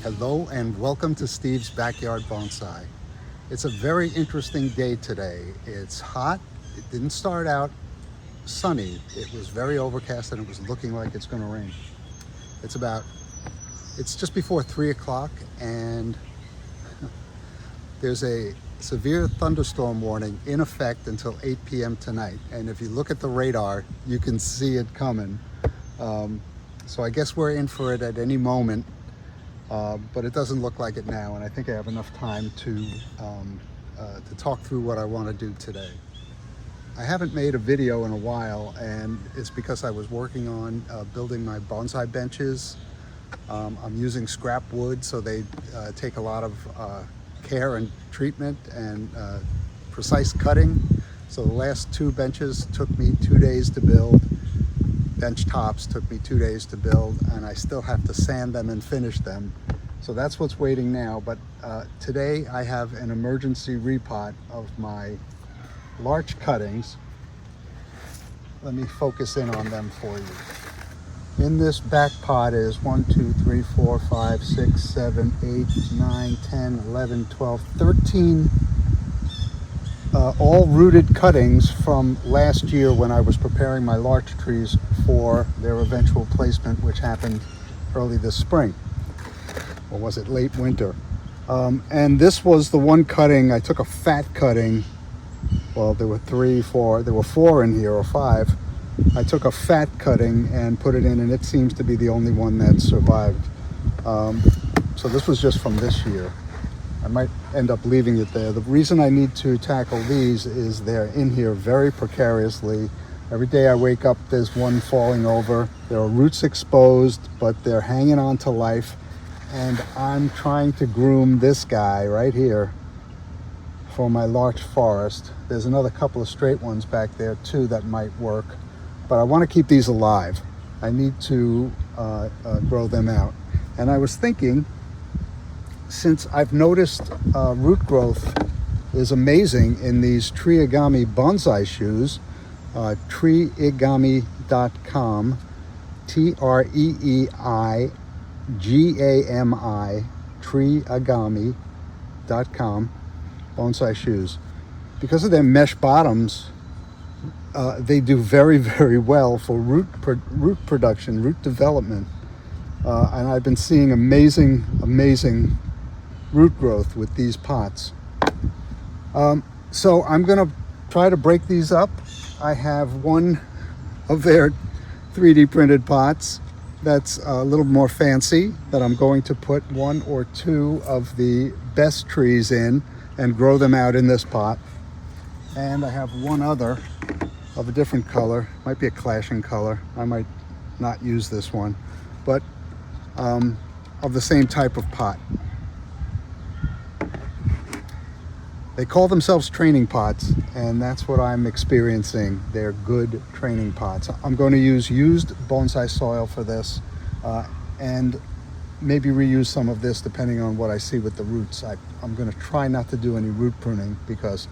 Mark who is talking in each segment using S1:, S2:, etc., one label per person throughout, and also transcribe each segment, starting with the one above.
S1: Hello and welcome to Steve's Backyard Bonsai. It's a very interesting day today. It's hot. It didn't start out sunny. It was very overcast and it was looking like it's going to rain. It's just before 3 o'clock and there's a severe thunderstorm warning in effect until 8 p.m. tonight. And if you look at the radar, you can see it coming. So I guess we're in for it at any moment. But it doesn't look like it now, and I think I have enough time to talk through what I want to do today. I haven't made a video in a while, and it's because I was working on building my bonsai benches. I'm using scrap wood, so they take a lot of care and treatment and precise cutting. So the last two benches took me 2 days to build. Bench tops took me 2 days to build, and I still have to sand them and finish them. So that's what's waiting now. But today I have an emergency repot of my larch cuttings. Let me focus in on them for you. In this back pot is 1, 2, 3, 4, 5, 6, 7, 8, 9, 10, 11, 12, 13 all rooted cuttings from last year when I was preparing my larch trees for their eventual placement, which happened early this spring. Or was it late winter? And this was the one cutting. I took a fat cutting. Well, there were 4 in here, or 5. I took a fat cutting and put it in, and it seems to be the only one that survived. So this was just from this year. I might end up leaving it there. The reason I need to tackle these is they're in here very precariously. Every day I wake up, there's one falling over. There are roots exposed, but they're hanging on to life. And I'm trying to groom this guy right here for my larch forest. There's another couple of straight ones back there too that might work, but I want to keep these alive. I need to grow them out. And I was thinking, since I've noticed root growth is amazing in these Treeigami bonsai shoes, treeigami.com, Treeigami, treeigami.com, bonsai shoes. Because of their mesh bottoms, they do very, very well for root production, root development. And I've been seeing amazing root growth with these pots. So I'm gonna try to break these up. I have one of their 3D printed pots that's a little more fancy that I'm going to put 1 or 2 of the best trees in and grow them out in this pot. And I have one other of a different color, might be a clashing color. I might not use this one, but of the same type of pot. They call themselves training pots, and that's what I'm experiencing. They're good training pots. I'm going to use used bonsai soil for this, and maybe reuse some of this depending on what I see with the roots. I'm going to try not to do any root pruning because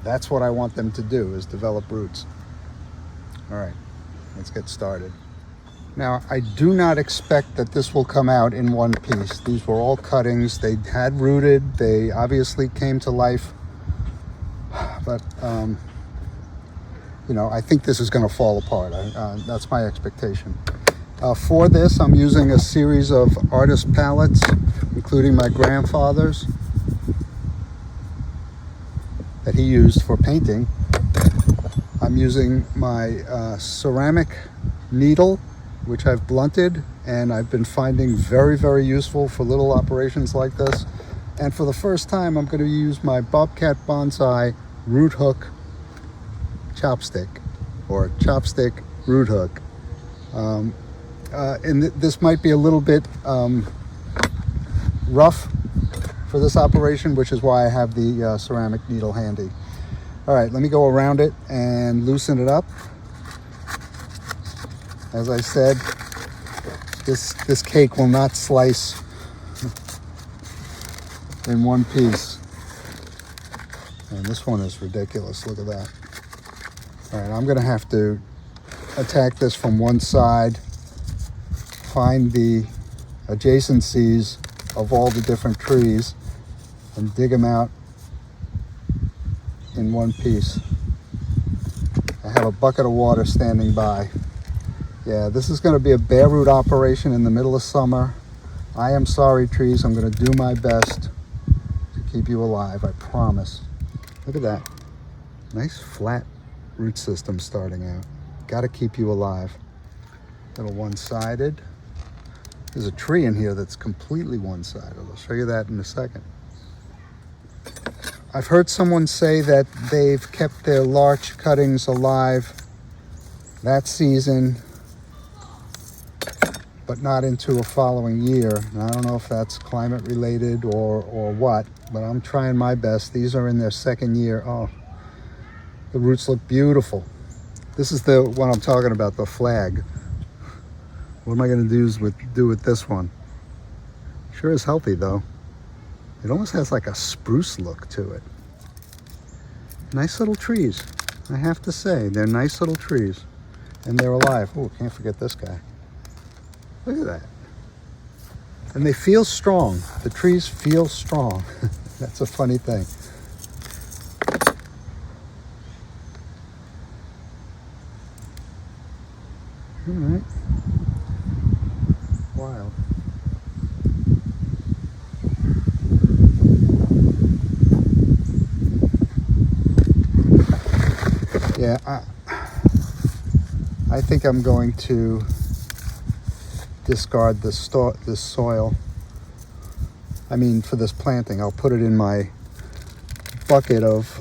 S1: that's what I want them to do, is develop roots. All right, let's get started. Now, I do not expect that this will come out in one piece. These were all cuttings. They had rooted. They obviously came to life. But, you know, I think this is going to fall apart. That's my expectation. For this, I'm using a series of artist palettes, including my grandfather's that he used for painting. I'm using my ceramic needle, which I've blunted, and I've been finding very, very useful for little operations like this. And for the first time, I'm going to use my Bobcat Bonsai root hook chopstick, or chopstick root hook. And this might be a little bit rough for this operation, which is why I have the ceramic needle handy. All right, let me go around it and loosen it up. As I said, this cake will not slice in one piece. And this one is ridiculous, look at that. All right, I'm gonna have to attack this from one side, find the adjacencies of all the different trees and dig them out in one piece. I have a bucket of water standing by. Yeah, this is going to be a bare root operation in the middle of summer. I am sorry, trees. I'm going to do my best to keep you alive, I promise. Look at that. Nice flat root system starting out. Got to keep you alive. Little one-sided. There's a tree in here that's completely one-sided. I'll show you that in a second. I've heard someone say that they've kept their larch cuttings alive that season, but not into a following year. And I don't know if that's climate related or what, but I'm trying my best. These are in their second year. Oh, the roots look beautiful. This is the one I'm talking about, the flag. What am I going to do with this one? Sure is healthy though. It almost has like a spruce look to it. Nice little trees, I have to say. They're nice little trees. And they're alive. Oh, can't forget this guy. Look at that. And they feel strong. The trees feel strong. That's a funny thing. All right. Wild. Yeah, I think I'm going to discard this soil. I mean, for this planting, I'll put it in my bucket of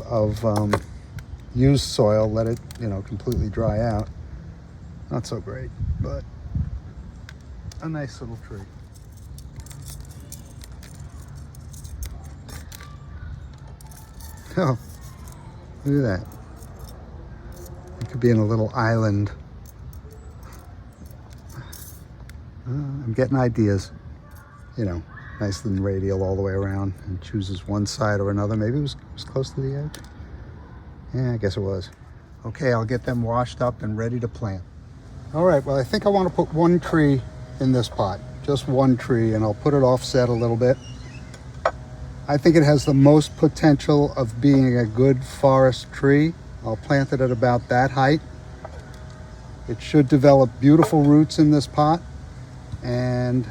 S1: used soil, let it, completely dry out. Not so great, but a nice little tree. Oh, look at that. It could be in a little island. I'm getting ideas. Nice and radial all the way around, and chooses one side or another. Maybe it was close to the edge. Yeah, I guess it was. Okay, I'll get them washed up and ready to plant. All right, well, I think I want to put one tree in this pot, just one tree, and I'll put it offset a little bit. I think it has the most potential of being a good forest tree. I'll plant it at about that height. It should develop beautiful roots in this pot, and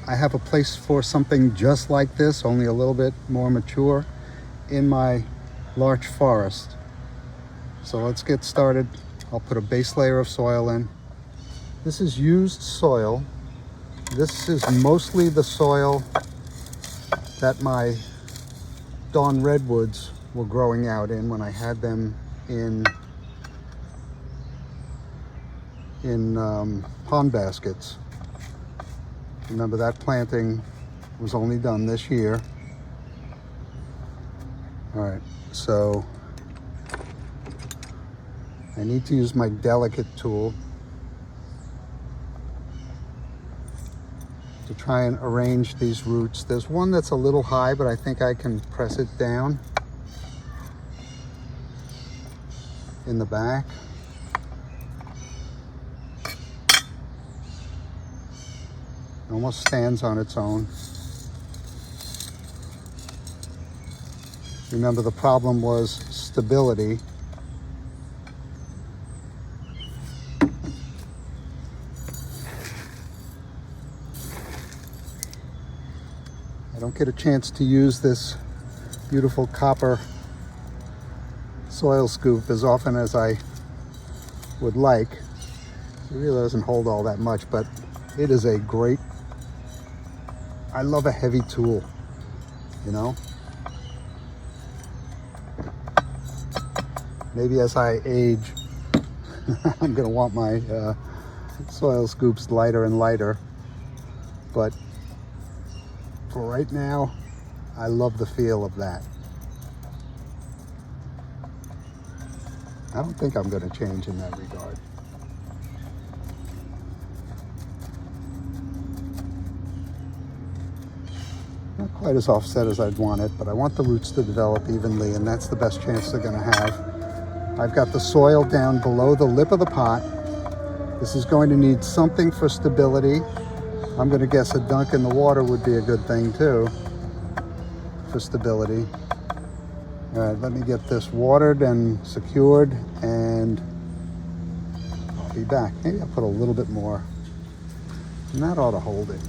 S1: I have a place for something just like this, only a little bit more mature, in my larch forest. So let's get started. I'll put a base layer of soil in. This is used soil. This is mostly the soil that my Dawn redwoods were growing out in when I had them in pond baskets. Remember, that planting was only done this year. All right, so I need to use my delicate tool to try and arrange these roots. There's one that's a little high, but I think I can press it down in the back. It almost stands on its own. Remember, the problem was stability. I don't get a chance to use this beautiful copper soil scoop as often as I would like. It really doesn't hold all that much, but it is a great, I love a heavy tool, Maybe as I age, I'm gonna want my soil scoops lighter and lighter, but for right now, I love the feel of that. I don't think I'm going to change in that regard. Not quite as offset as I'd want it, but I want the roots to develop evenly, and that's the best chance they're going to have. I've got the soil down below the lip of the pot. This is going to need something for stability. I'm going to guess a dunk in the water would be a good thing too for stability. All right, let me get this watered and secured, and I'll be back. Maybe I'll put a little bit more, and that ought to hold it.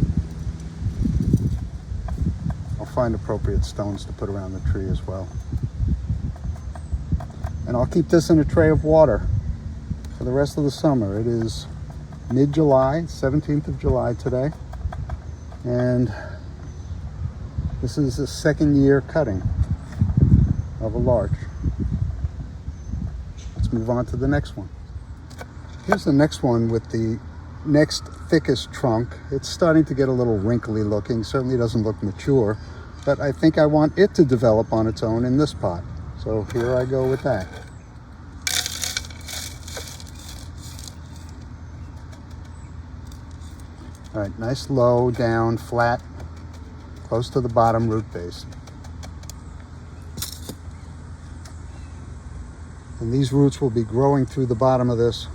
S1: I'll find appropriate stones to put around the tree as well. And I'll keep this in a tray of water for the rest of the summer. It is mid-July, 17th of July today, and this is the second year cutting of a larch. Let's move on to the next one. Here's the next one with the next thickest trunk. It's starting to get a little wrinkly looking, certainly doesn't look mature, but I think I want it to develop on its own in this pot. So here I go with that. All right, nice low, down, flat, close to the bottom root base. And these roots will be growing through the bottom of this.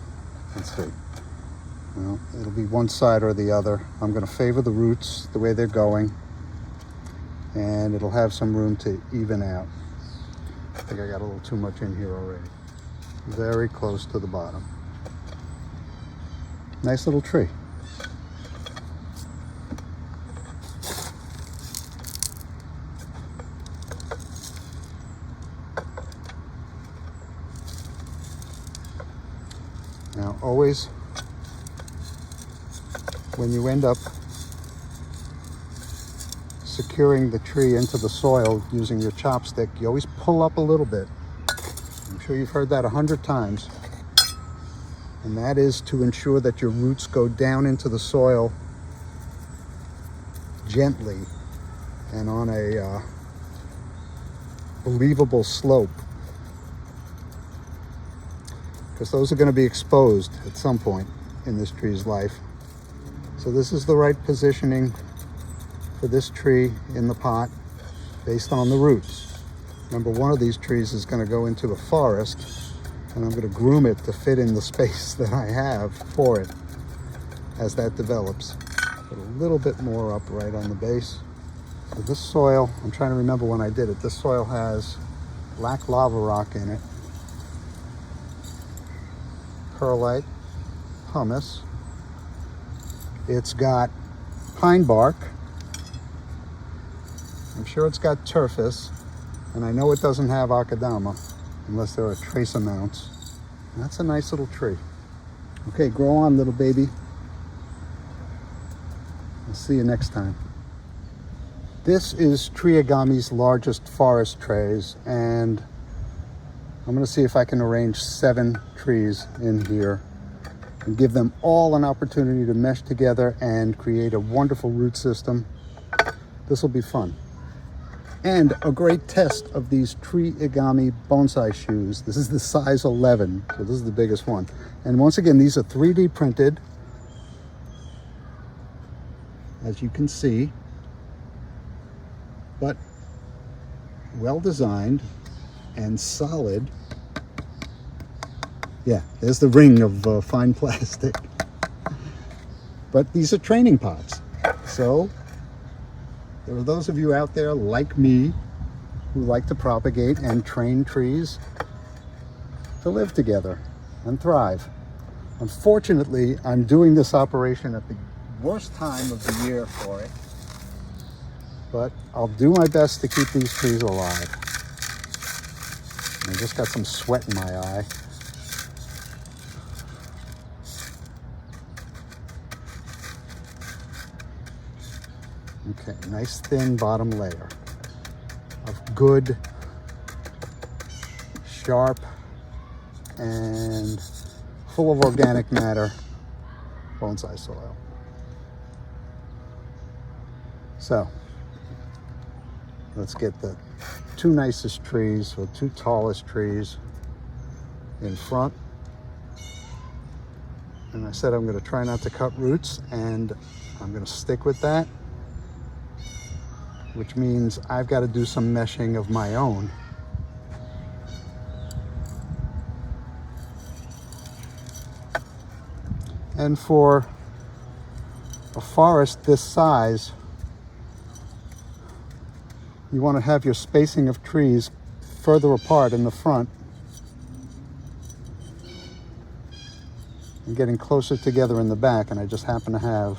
S1: Let's see. Well, it'll be one side or the other. I'm going to favor the roots the way they're going, and it'll have some room to even out. I think I got a little too much in here already. Very close to the bottom. Nice little tree. Now, always, when you end up securing the tree into the soil using your chopstick, you always pull up a little bit. I'm sure you've heard that 100 times. And that is to ensure that your roots go down into the soil gently and on a believable slope. Because those are going to be exposed at some point in this tree's life. So this is the right positioning for this tree in the pot based on the roots. Remember, one of these trees is going to go into a forest, and I'm going to groom it to fit in the space that I have for it as that develops. Put a little bit more up right on the base. So this soil, I'm trying to remember when I did it, this soil has black lava rock in it, perlite, pumice. It's got pine bark. I'm sure it's got turfus, and I know it doesn't have akadama unless there are trace amounts. And that's a nice little tree. Okay, grow on, little baby. I'll see you next time. This is Triagami's largest forest trays, and I'm going to see if I can arrange 7 trees in here and give them all an opportunity to mesh together and create a wonderful root system. This will be fun. And a great test of these Triagami bonsai shoes. This is the size 11, so this is the biggest one. And once again, these are 3D printed, as you can see, but well designed and solid. Yeah, there's the ring of fine plastic. But these are training pots. So there are those of you out there like me who like to propagate and train trees to live together and thrive. Unfortunately, I'm doing this operation at the worst time of the year for it, but I'll do my best to keep these trees alive. I just got some sweat in my eye. Okay, nice thin bottom layer of good, sharp, and full of organic matter bonsai soil. So, let's get the 2 nicest trees, or 2 tallest trees in front. And I said I'm going to try not to cut roots, and I'm going to stick with that, which means I've got to do some meshing of my own. And for a forest this size, you want to have your spacing of trees further apart in the front and getting closer together in the back, and I just happen to have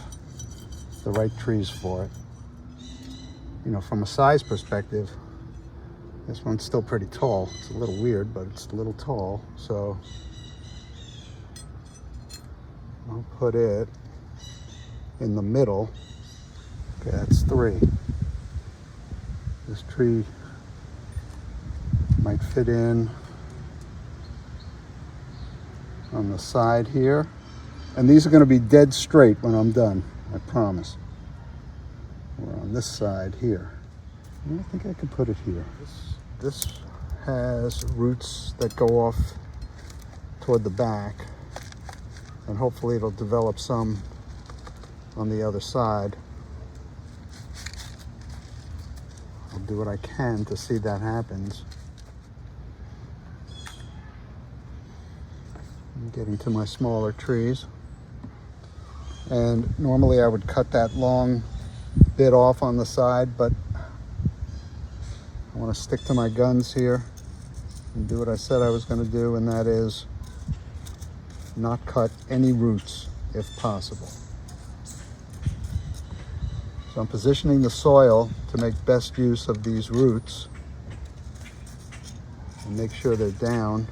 S1: the right trees for it. You know, from a size perspective, this one's still pretty tall. It's a little weird, but it's a little tall, so I'll put it in the middle. Okay, that's 3. This tree might fit in on the side here. And these are going to be dead straight when I'm done, I promise. We're on this side here. And I think I could put it here. This has roots that go off toward the back, and hopefully it'll develop some on the other side. I'll do what I can to see that happens. I'm getting to my smaller trees. And normally I would cut that long bit off on the side, but I want to stick to my guns here and do what I said I was going to do, and that is not cut any roots if possible. So I'm positioning the soil to make best use of these roots and make sure they're down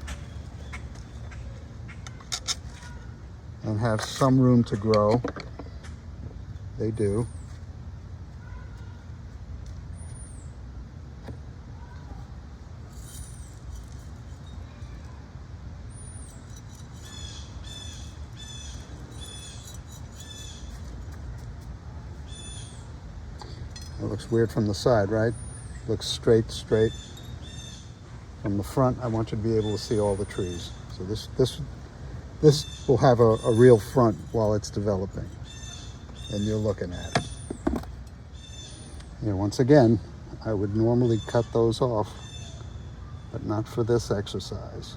S1: and have some room to grow. They do. It looks weird from the side, right? Looks straight. From the front, I want you to be able to see all the trees. So this will have a real front while it's developing, and you're looking at it. Once again, I would normally cut those off, but not for this exercise.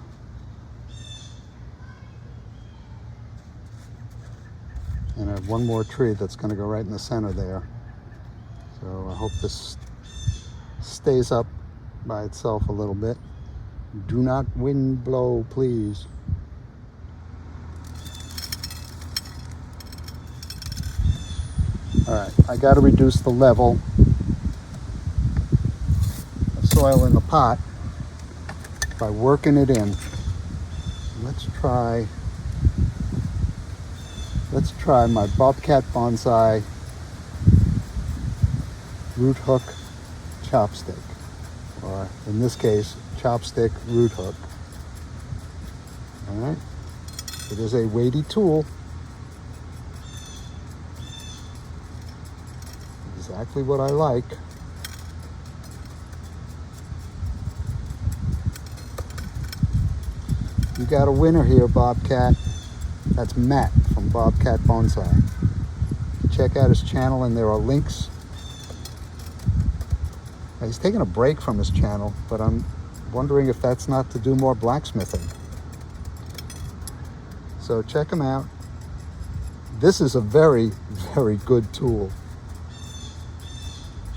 S1: And I have one more tree that's going to go right in the center there. So I hope this stays up by itself a little bit. Do not wind blow, please. All right, I got to reduce the level of soil in the pot by working it in. Let's try my Bobcat Bonsai root hook chopstick, or in this case, chopstick root hook. All right, it is a weighty tool. Exactly what I like. You got a winner here, Bobcat. That's Matt from Bobcat Bonsai. Check out his channel, and there are links. He's taking a break from his channel, but I'm wondering if that's not to do more blacksmithing. So check him out. This is a very, very good tool.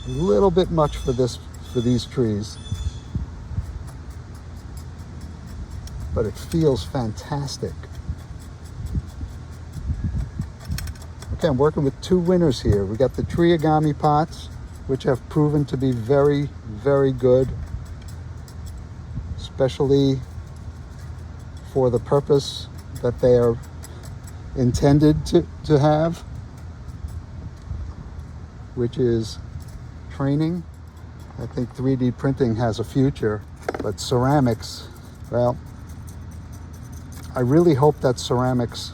S1: A little bit much for these trees, but it feels fantastic. Okay, I'm working with 2 winners here. We got the Triagami pots, which have proven to be very, very good, especially for the purpose that they are intended to have, which is training. I think 3D printing has a future, but ceramics, well, I really hope that ceramics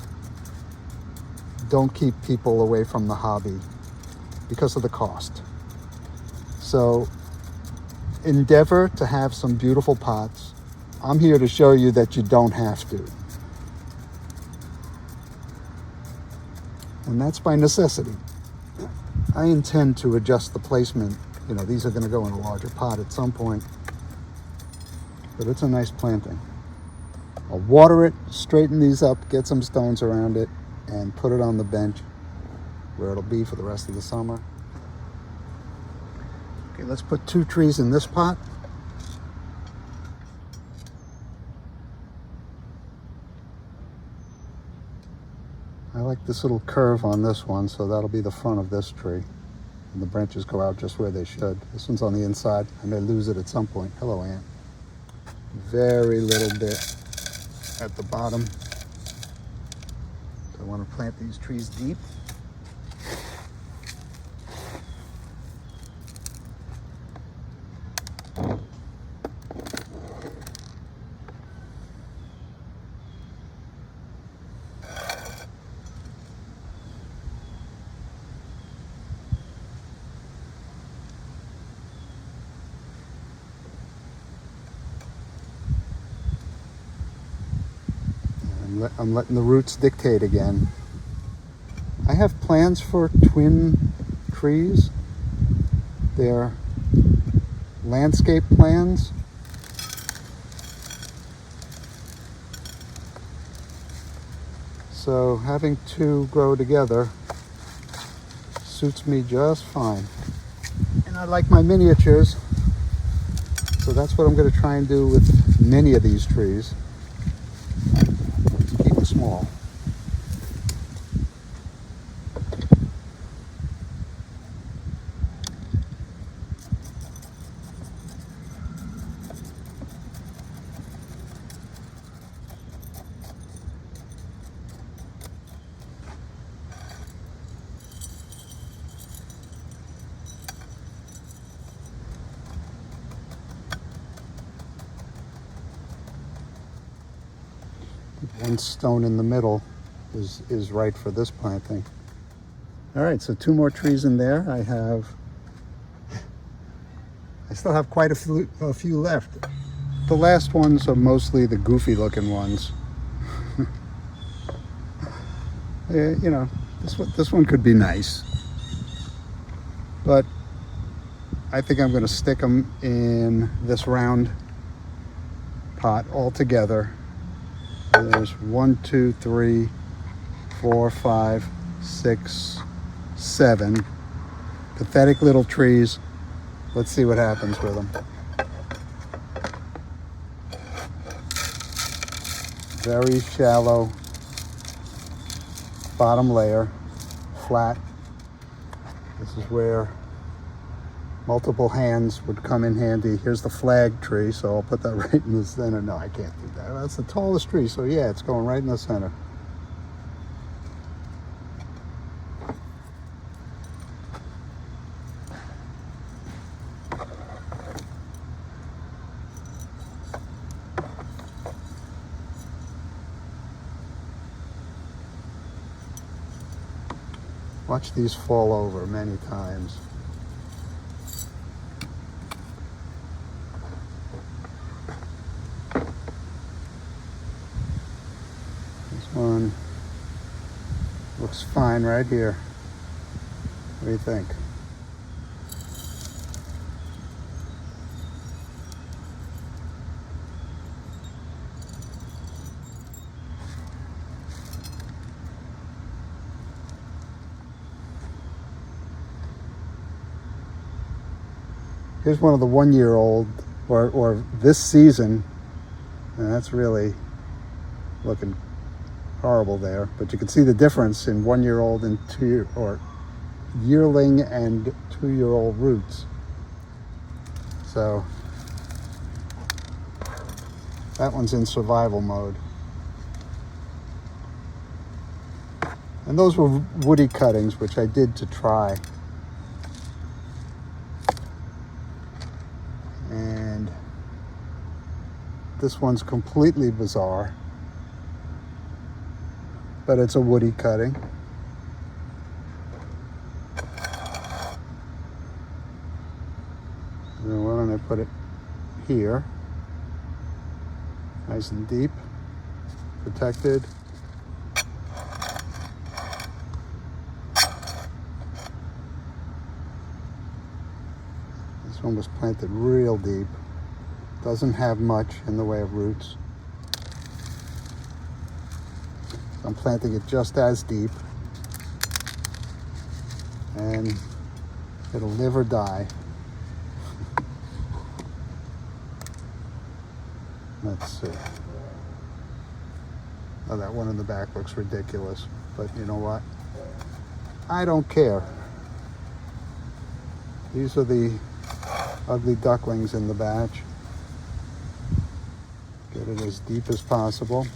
S1: don't keep people away from the hobby because of the cost. So endeavor to have some beautiful pots. I'm here to show you that you don't have to. And that's by necessity. I intend to adjust the placement. These are going to go in a larger pot at some point, but it's a nice planting. I'll water it, straighten these up, get some stones around it, and put it on the bench where it'll be for the rest of the summer. Okay, let's put 2 trees in this pot. I like this little curve on this one, so that'll be the front of this tree. And the branches go out just where they should. This one's on the inside. I may lose it at some point. Hello, ant. Very little bit at the bottom. So I want to plant these trees deep. I'm letting the roots dictate again. I have plans for twin trees. They're landscape plans. So having 2 grow together suits me just fine. And I like my miniatures, so that's what I'm going to try and do with many of these trees. Keep them small. One stone in the middle is right for this planting. All right, so 2 more trees in there. I still have quite a few left. The last ones are mostly the goofy looking ones. Yeah, you know, this one could be nice, but I think I'm going to stick them in this round pot all together. There's 1, 2, 3, 4, 5, 6, 7 pathetic little trees. Let's see what happens with them. Very shallow bottom layer, flat. This is where multiple hands would come in handy. Here's the flag tree, so I'll put that right in the center. No, I can't do that. That's the tallest tree, so yeah, it's going right in the center. Watch these fall over many times. One looks fine right here. What do you think? Here's one of the 1-year-old, or this season, and that's really looking horrible there, but you can see the difference in 1-year-old and yearling and 2-year-old roots. So that one's in survival mode. And those were woody cuttings, which I did to try. And this one's completely bizarre, but it's a woody cutting. Then why don't I put it here, nice and deep, protected. This one was planted real deep, doesn't have much in the way of roots. I'm planting it just as deep. and it'll live or die. Let's see. Oh, that one in the back looks ridiculous, but you know what? I don't care. These are the ugly ducklings in the batch. Get it as deep as possible,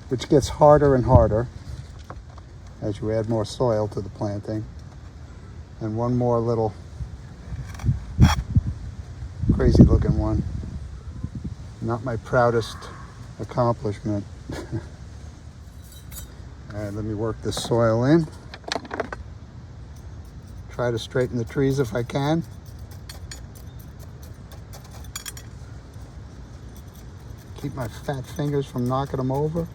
S1: which gets harder and harder as you add more soil to the planting. And one more little crazy looking one. Not my proudest accomplishment. All right, let me work this soil in. Try to straighten the trees if I can. Keep my fat fingers from knocking them over.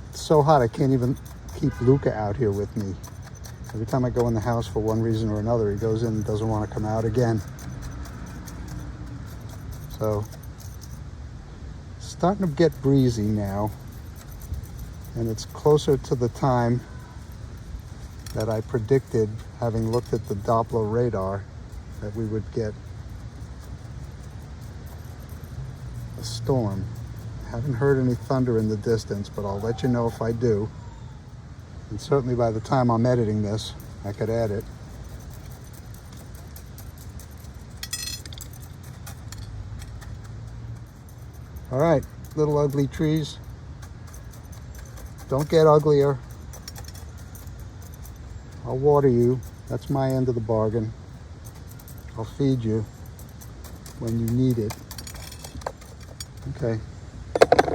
S1: It's so hot I can't even keep Luca out here with me. Every time I go in the house for one reason or another, he goes in and doesn't want to come out again. So, it's starting to get breezy now, and it's closer to the time that I predicted, having looked at the Doppler radar, that we would get a storm. I haven't heard any thunder in the distance, but I'll let you know if I do. And certainly by the time I'm editing this, I could add it. All right, little ugly trees. Don't get uglier. I'll water you. That's my end of the bargain. I'll feed you when you need it. Okay.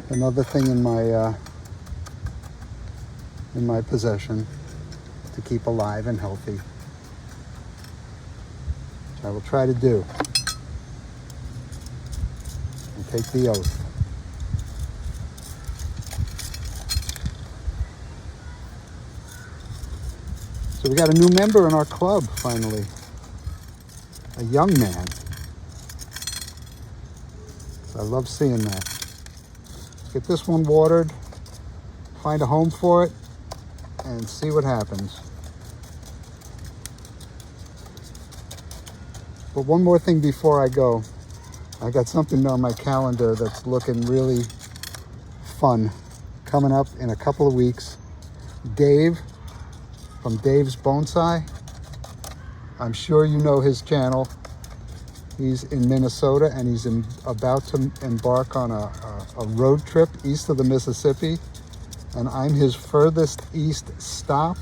S1: Another thing in my possession to keep alive and healthy, which I will try to do. And take the oath. So we got a new member in our club finally. A young man. So I love seeing that. Let's get this one watered, find a home for it, and see what happens. But one more thing before I go. I got something on my calendar that's looking really fun coming up in a couple of weeks. Dave from Dave's Bonsai. I'm sure you know his channel. He's in Minnesota, and he's about to embark on a road trip east of the Mississippi, and I'm his furthest east stop.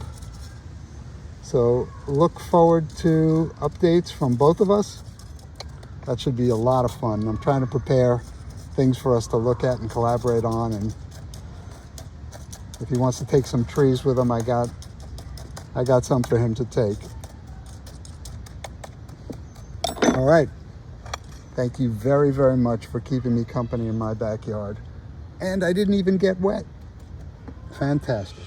S1: So look forward to updates from both of us. That should be a lot of fun. I'm trying to prepare things for us to look at and collaborate on, and if he wants to take some trees with him, I got some for him to take. All right. Thank you very, very much for keeping me company in my backyard. And I didn't even get wet. Fantastic.